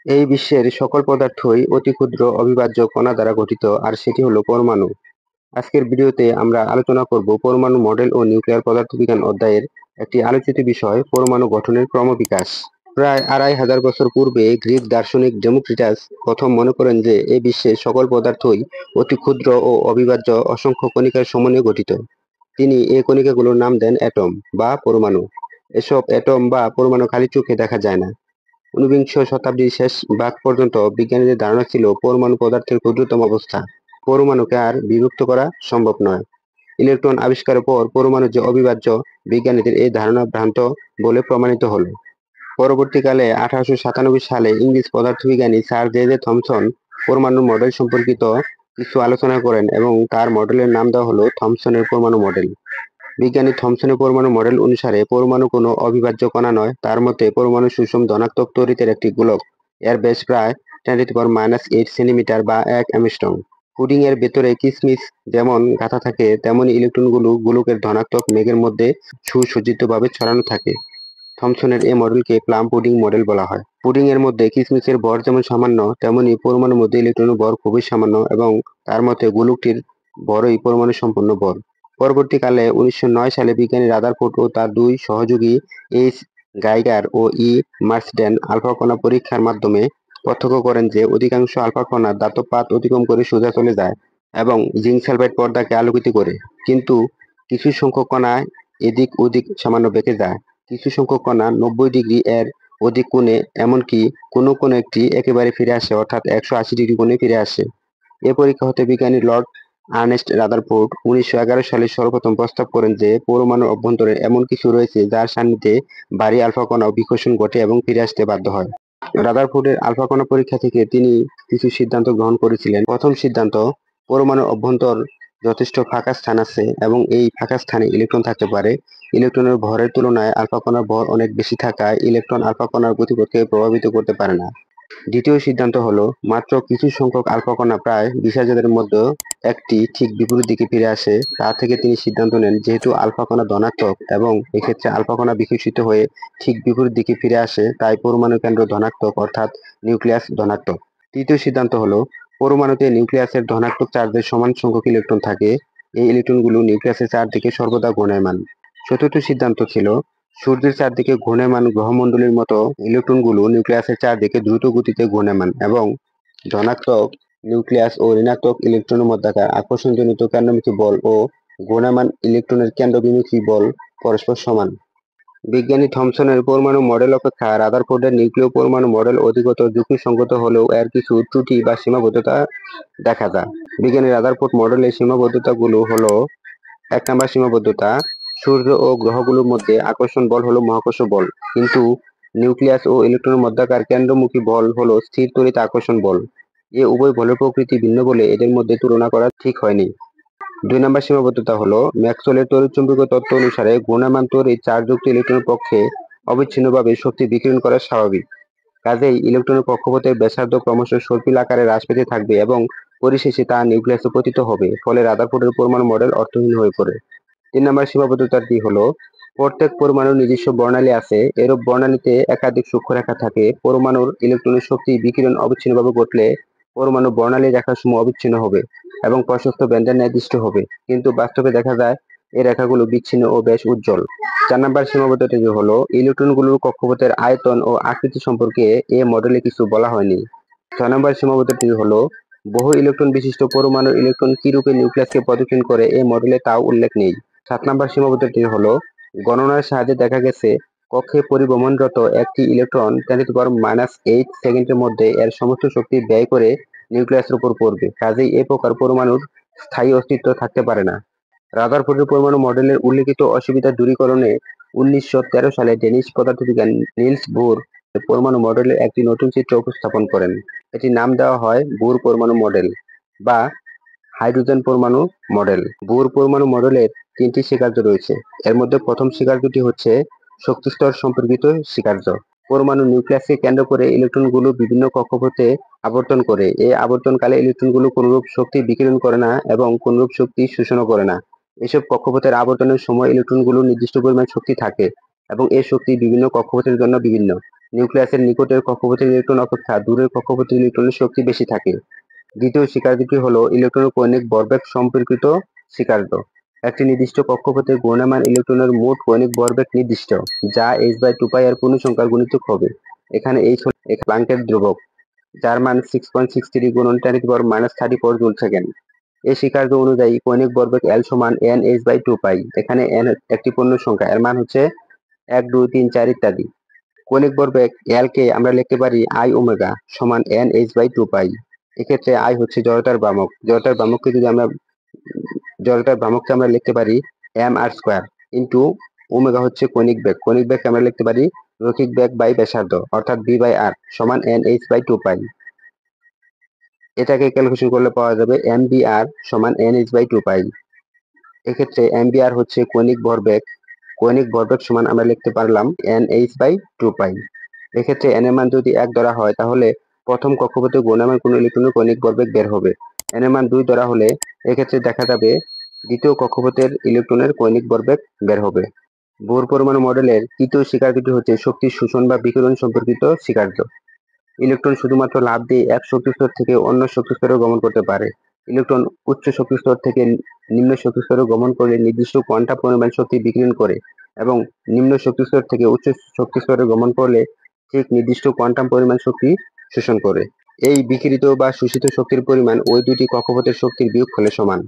এই বিশ্বের সকল পদার্থই অতি ক্ষুদ্র অবিভাজ্য কণা দ্বারা গঠিত, আর সেটি হলো পরমাণু। আজকের ভিডিওতে আমরা আলোচনা করব পরমাণু মডেল ও নিউক্লিয়ার পদার্থবিজ্ঞান অধ্যায়ের একটি আলোচিত বিষয়, পরমাণু গঠনের ক্রমবিকাশ। প্রায় ২৫০০ বছর পূর্বে গ্রিক দার্শনিক ডেমোক্রিটাস প্রথম মনে করেন যে এই বিশ্বের সকল পদার্থই অতি ক্ষুদ্র ও অবিভাজ্য অসংখ্য কণিকার সমন্বয়ে গঠিত। তিনি এই কণিকাগুলোর নাম দেন অ্যাটম বা পরমাণু। এসব অ্যাটম বা পরমাণু খালি চোখে দেখা যায় না। ঊনবিংশ শতাব্দীর শেষ ভাগ পর্যন্ত বিজ্ঞানীদের ধারণা ছিল পরমাণু পদার্থের ক্ষুদ্রতম অবস্থা। পরমাণুকে আর বিভক্ত করা সম্ভব নয়। ইলেকট্রন আবিষ্কারের পর পরমাণু যে অবিভাজ্য, বিজ্ঞানীদের এই ধারণা ভ্রান্ত বলে প্রমাণিত হলো। পরবর্তীকালে 1897 সালে ইংরেজ পদার্থবিজ্ঞানী স্যার জে থমসন পরমাণুর মডেল সম্পর্কিত কিছু আলোচনা করেন এবং তার মডেলের নাম দেওয়া হলো থমসনের পরমাণু মডেল। বিজ্ঞানী থমসনের পরমাণু মডেল অনুসারে পরমাণু কোনো অবিভাজ্য কণা নয়। তার মতে পরমাণু সুষম ধনাত্মক তড়িতের একটি গোলক। এর ব্যাস প্রায় 10⁻⁸ সেন্টিমিটার বা 1 অ্যাংস্ট্রম। পুডিং এর ভেতরে কিসমিস যেমন গাঁথা থাকে, তেমনি ইলেকট্রনগুলো গোলকের ধনাত্মক মেঘের মধ্যে সুসজ্জিতভাবে ছড়ানো থাকে। থমসনের এই মডেলকে প্লাম পুডিং মডেল বলা হয়। পুডিং এর মধ্যে কিসমিসের ভর যেমন সামান্য, তেমনি পরমাণুর মধ্যে ইলেকট্রনের ভর খুবই সামান্য এবং তার মতে গোলকটির ভরই পরমাণু সম্পূর্ণ ভর। পরবর্তীকালে 1909 সালে বিজ্ঞানী রাদারফোর্ড ও তার দুই সহযোগী এইচ গাইগার ও ই মার্সডেন আলফা কণা পরীক্ষার মাধ্যমে প্রত্যক্ষ করেন যে অধিকাংশ আলফা কণা ধাতব পাত অতিক্রম করে সোজা চলে যায় এবং জিঙ্ক সালফাইড পর্দাকে আলোকিত করে, কিন্তু কিছু সংখ্যক কণা এদিক ওদিক সামান্য বেঁকে যায়। কিছু সংখ্যক কণা 90 ডিগ্রি এর অধিক কোণে, এমনকি কোনো কোনো একটি একেবারে ফিরে আসে, অর্থাৎ 180 ডিগ্রি কোণে ফিরে আসে। এ পরীক্ষা হতে বিজ্ঞানী লর্ড আর্নেস্ট রাদারফোর্ড 1911 সালে সর্বপ্রথম প্রস্তাব করেন যে পরমাণুর অভ্যন্তরে এমন কিছু রয়েছে যার সান্নিধ্যে ভারী আলফা কণাও বিকর্ষণ ঘটে এবং ফিরে আসতে বাধ্য হয়। রাদারফোর্ডের আলফা কণা পরীক্ষা থেকে তিনি কিছু সিদ্ধান্ত গ্রহণ করেছিলেন। প্রথম সিদ্ধান্ত, পরমাণুর অভ্যন্তর যথেষ্ট ফাঁকা স্থান আছে এবং এই ফাঁকা স্থানে ইলেকট্রন থাকতে পারে। ইলেকট্রনের ভরের তুলনায় আলফা কণার ভর অনেক বেশি থাকায় ইলেকট্রন আলফা কণার গতিপথকে প্রভাবিত করতে পারে না। দ্বিতীয় সিদ্ধান্ত হলো, মাত্র কিছু সংখ্যক আলফা কণা প্রায় 20,000-এর মধ্যে একটি ঠিক বিপরীত দিকে ফিরে আসে। তা থেকে তিনি সিদ্ধান্ত নেন, যেহেতু আলফা কণা ধনাত্মক এবং এক্ষেত্রে আলফা কণা বিকশিত হয়ে ঠিক বিপরীত দিকে ফিরে আসে, তাই পরমাণু কেন্দ্র ধনাত্মক, অর্থাৎ নিউক্লিয়াস ধনাত্মক। তৃতীয় সিদ্ধান্ত হলো, পরমাণুতে নিউক্লিয়াসের ধনাত্মক চার্জের সমান সংখ্যক ইলেকট্রন থাকে। এই ইলেকট্রনগুলো নিউক্লিয়াসের চারদিকে সর্বদা ঘূর্ণায়মান। চতুর্থ সিদ্ধান্ত ছিল, সূর্যের চারদিকে ঘূর্ণায়মান গ্রহমণ্ডলীর মতো ইলেকট্রনগুলো নিউক্লিয়াসের চারদিকে দ্রুত গতিতে ঘূর্ণায়মান এবং ধনাত্মক নিউক্লিয়াস ও ঋণাত্মক ইলেকট্রনের মধ্যকার আকর্ষণজনিত কেন্দ্রমুখী বল ও ঘূর্ণায়মান ইলেকট্রনের কেন্দ্রবিমুখী বল পরস্পর সমান। বিজ্ঞানী থমসনের পরমাণু মডেল অপেক্ষা রাদারফোর্ডের নিউক্লিয় পরমাণু মডেল অধিকতর যুক্তিসঙ্গত হলেও এর কিছু ত্রুটি বা সীমাবদ্ধতা দেখা যায়। বিজ্ঞানী রাদারফোর্ড মডেলের সীমাবদ্ধতাগুলো হলো: 1 নম্বর সীমাবদ্ধতা, সূর্য ও গ্রহগুলোর মধ্যে আকর্ষণ বল হলো মহাকর্ষ বল, কিন্তু নিউক্লিয়াস ও ইলেকট্রনের মধ্যকার কেন্দ্রমুখী বল হলো স্থির তড়িৎ আকর্ষণ বল। এ উভয় বলের প্রকৃতি ভিন্ন বলে এদের মধ্যে তুলনা করা ঠিক হয়নি। 2 নম্বর সীমাবদ্ধতা হলো, ম্যাক্সওয়েলের তড়িৎচুম্বকীয় তত্ত্ব অনুসারে ঘূর্ণায়মান তড়িৎ চার্জযুক্ত ইলেকট্রনের পক্ষে অবিচ্ছিন্নভাবে শক্তি বিকিরণ করা স্বাভাবিক। কাজেই ইলেকট্রনের কক্ষপথের ব্যাসার্ধ ক্রমশ সর্পিল আকারে হ্রাস পেতে থাকবে এবং পরিশেষে তা নিউক্লিয়াসে পতিত হবে, ফলে রাদারফোর্ডের পরমাণু মডেল অর্থহীন হয়ে পড়ে। 3 নম্বর সীমাবদ্ধতাটি হলো, প্রত্যেক পরমাণুর নিজস্ব বর্ণালী আছে। এরূপ বর্ণালীতে একাধিক সূক্ষ্মরেখা থাকে। পরমাণুর ইলেকট্রনের শক্তি বিকিরণ অবিচ্ছিন্নভাবে ঘটলে পরমাণু বর্ণালী রেখাসমূহ অবিচ্ছিন্ন হবে এবং প্রশস্ত ব্যান্ডের নির্দিষ্ট হবে, কিন্তু বাস্তবে দেখা যায় এই রেখাগুলো বিচ্ছিন্ন ও বেশ উজ্জ্বল। 4 নম্বর সীমাবদ্ধতাটি হলো, ইলেকট্রনগুলোর কক্ষপথের আয়তন ও আকৃতি সম্পর্কে এ মডেলে কিছু বলা হয়নি। 6 নম্বর সীমাবদ্ধতাটি হলো, বহু ইলেকট্রন বিশিষ্ট পরমাণুর ইলেকট্রন কিরূপে নিউক্লিয়াসকে প্রদক্ষিণ করে এ মডেলে তাও উল্লেখ নেই। 7 নম্বর সীমাবদ্ধতাটি হলো, গণনার সাহায্যে দেখা গেছে কক্ষে পরিভ্রমণরত একটি ইলেকট্রন 10⁻⁸ সেকেন্ডের মধ্যে এর সমস্ত শক্তি ব্যয় করে নিউক্লিয়াসের উপর পড়বে। কাজেই এ প্রকার পরমাণুর স্থায়ী অস্তিত্ব থাকতে পারে না। রাদারফোর্ডের পরমাণু মডেলের উল্লেখিত অসুবিধা দূরীকরণে 1913 সালে ডেনিশ পদার্থবিজ্ঞানী নিলস বোর পরমাণু মডেলের একটি নতুন চিত্র উপস্থাপন করেন। এটির নাম দেওয়া হয় বোর পরমাণু মডেল বা হাইড্রোজেন পরমাণু মডেল। বোর পরমাণু মডেলের 3টি স্বীকার্য রয়েছে। এর মধ্যে প্রথম স্বীকার্যটি হচ্ছে শক্তিস্তর সম্পর্কিত স্বীকার্য। পরমাণু নিউক্লিয়াসকে কেন্দ্র করে ইলেকট্রনগুলো বিভিন্ন কক্ষপথে আবর্তন করে। এই আবর্তনকালে ইলেকট্রনগুলো কোনরূপ শক্তি বিকিরণ করে না এবং কোনরূপ শক্তি শোষণও করে না। এসব কক্ষপথের আবর্তনের সময় ইলেকট্রনগুলোর নির্দিষ্ট পরিমাণ শক্তি থাকে এবং এই শক্তি বিভিন্ন কক্ষপথের জন্য বিভিন্ন। নিউক্লিয়াসের নিকটের কক্ষপথের ইলেকট্রন অপেক্ষা দূরের কক্ষপথের ইলেকট্রনের শক্তি বেশি থাকে। দ্বিতীয় স্বীকার্যটি হল ইলেকট্রন-কৌণিক ভরবেগ সম্পর্কিত স্বীকার্য। একটি নির্দিষ্ট কক্ষপথে ঘূর্ণায়মান ইলেকট্রনের মোট কৌণিক ভরবেগ নির্দিষ্ট, যা h/2π এর পূর্ণসংখ্যার গুণিতক হবে। এখানে h হল প্লাঙ্কের ধ্রুবক, যার মান 6.63 গুণন 10⁻³ জুল সেকেন্ড। এই স্বীকার্য অনুযায়ী কৌণিক ভরবেগ L সমান n/h/2π। এখানে n একটি পূর্ণ সংখ্যা, এর মান হচ্ছে 1, 2, 3, 4 ইত্যাদি। কৌণিক ভরবেগ L কে আমরা লিখতে পারি I ওমেগা সমান n/h/2π। এক্ষেত্রে I হচ্ছে জড়তার ভ্রামক। জড়তার ভ্রামককে আমরা লিখতে পারি mr² ইন্টু ওমেগা হচ্ছে কৌণিক বেগ। কৌণিক বেগকে আমরা লিখতে পারি রৈখিক বেগ বাই ব্যাসার্ধ, অর্থাৎ v/r সমান nh/2π। এটাকে ক্যালকুলেশন করলে পাওয়া যাবে mvr সমান nh/2π। এক্ষেত্রে mvr হচ্ছে কৌণিক ভরবেগ সমান আমরা লিখতে পারলাম nh/2π। এক্ষেত্রে n এর মান যদি 1 ধরা হয়, তাহলে প্রথম কক্ষপথে ঘূর্ণায়মান কোন ইলেকট্রনের কৌণিক ভরবেগ বের হবে। n এর মান 2 ধরা হলে এক্ষেত্রে দেখা যাবে দ্বিতীয় কক্ষপথের ইলেকট্রনের কৌণিক ভরবেগ বের হবে। বোর পরমাণু মডেলের তৃতীয় স্বীকার্যটি হচ্ছে শক্তি শোষণ বা বিকিরণ সম্পর্কিত স্বীকার্য। ইলেকট্রন শুধুমাত্র লাফ দিয়ে এক শক্তিস্তর থেকে অন্য শক্তিস্তরে গমন করতে পারে। ইলেকট্রন উচ্চ শক্তিস্তর থেকে নিম্ন শক্তিস্তরে গমন করলে নির্দিষ্ট কোয়ান্টাম পরিমাণ শক্তি বিকিরণ করে, এবং নিম্ন শক্তিস্তর থেকে উচ্চ শক্তিস্তরে গমন করলে ঠিক নির্দিষ্ট কোয়ান্টাম পরিমাণ শক্তি শোষণ করে। এই বিকিরিত বা শোষিত শক্তির পরিমাণ ওই দুটি কক্ষপথের শক্তির বিয়োগফলের সমান।